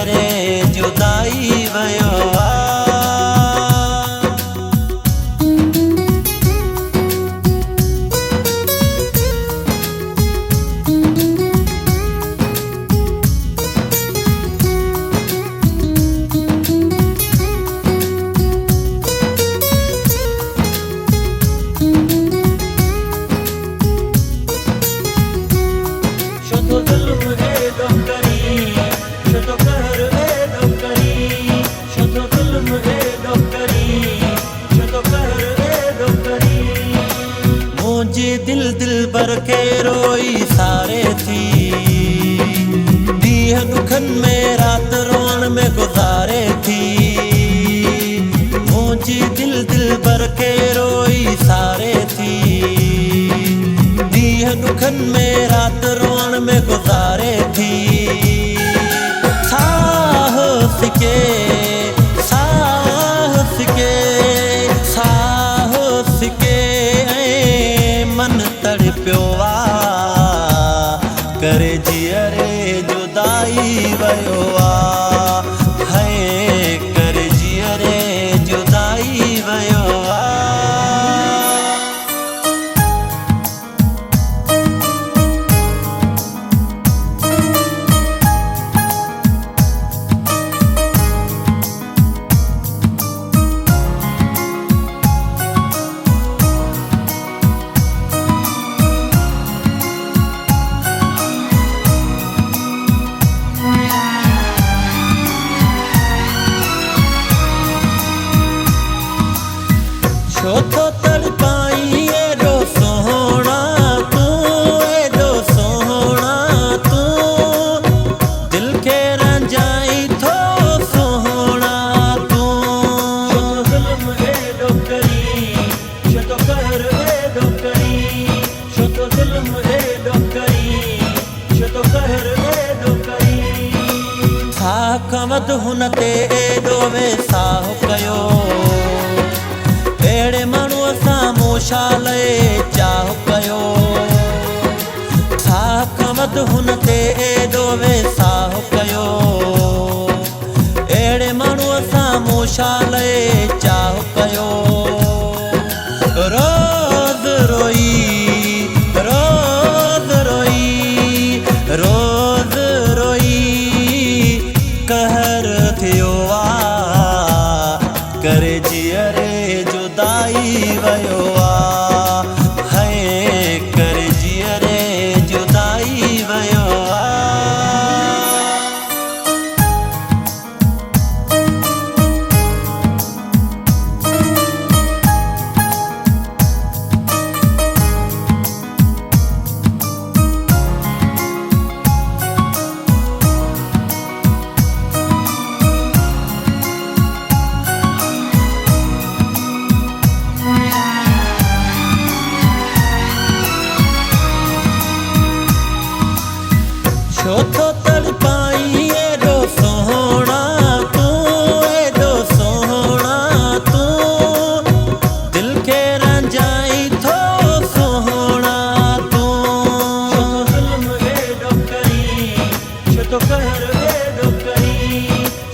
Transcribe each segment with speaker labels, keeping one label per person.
Speaker 1: जीअरे जुदाई वयो दिल दिल बर के रोई सारे थी दीह दुखन में रात रोन में गुजारे थी मुझे दिल दिल बर के रोई सारे थी दीह दुखन में रात रोन में गुजारे थी साहस के मन तड़पियो करे जीअरे जुदाई वयो है करे जीअरे जुदाई वयो छो तो तड़पाई एडो सोहना तू दिल के रंजाई थो सोहना तू जुल्म एडो करी छो तो कहर एडो करी छो तो जुल्म एडो करी छो तो कहर एडो करी था कमद हुन ते एडो वेसाह कयो अहिड़े माण्हूअ सां मोशाले चाह कयो साकमत हुन ते एॾो वेसाह कयो अहिड़े माण्हूअ सां मोशाले चाह कयो रोज़ रोई कहर थियो करे जीअरे जुदाई वयो है करे जीअरे जुदाई वयो छो तो तड़पाई एडो सोहना तू दिल के रंजाई थो सोहना तू जुल्म एडो करी छो तो कहर एडो करी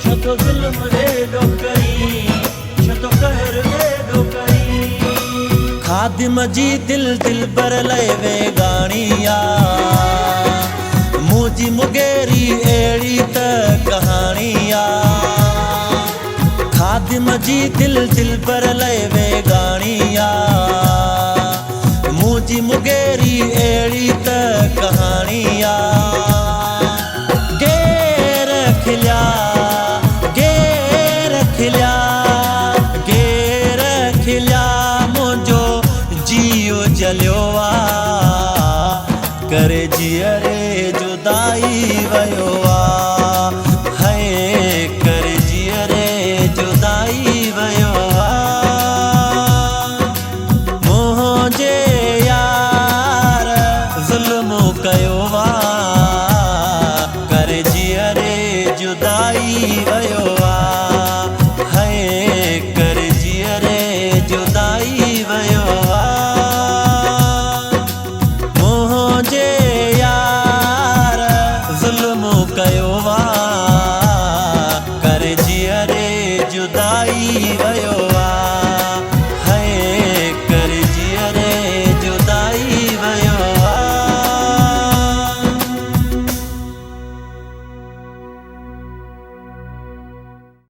Speaker 1: छो तो जुल्म एडो करी छो तो कहर एडो करी खादिम जी दिल दिल बर लवे गाणिया मुझी मुगेरी एड़ी त कहानिया खादिम जी दिल दिल पर लवे गाणिया मुझी मुगेरी एड़ी त कहानिया गेर खिल्या मुझो जियो जलियो करे जीअरे जुदाई वयो है करे जीअरे जुदाई वयो मुझे यार जुल्म कयो करे जियरे जुदाई वयो।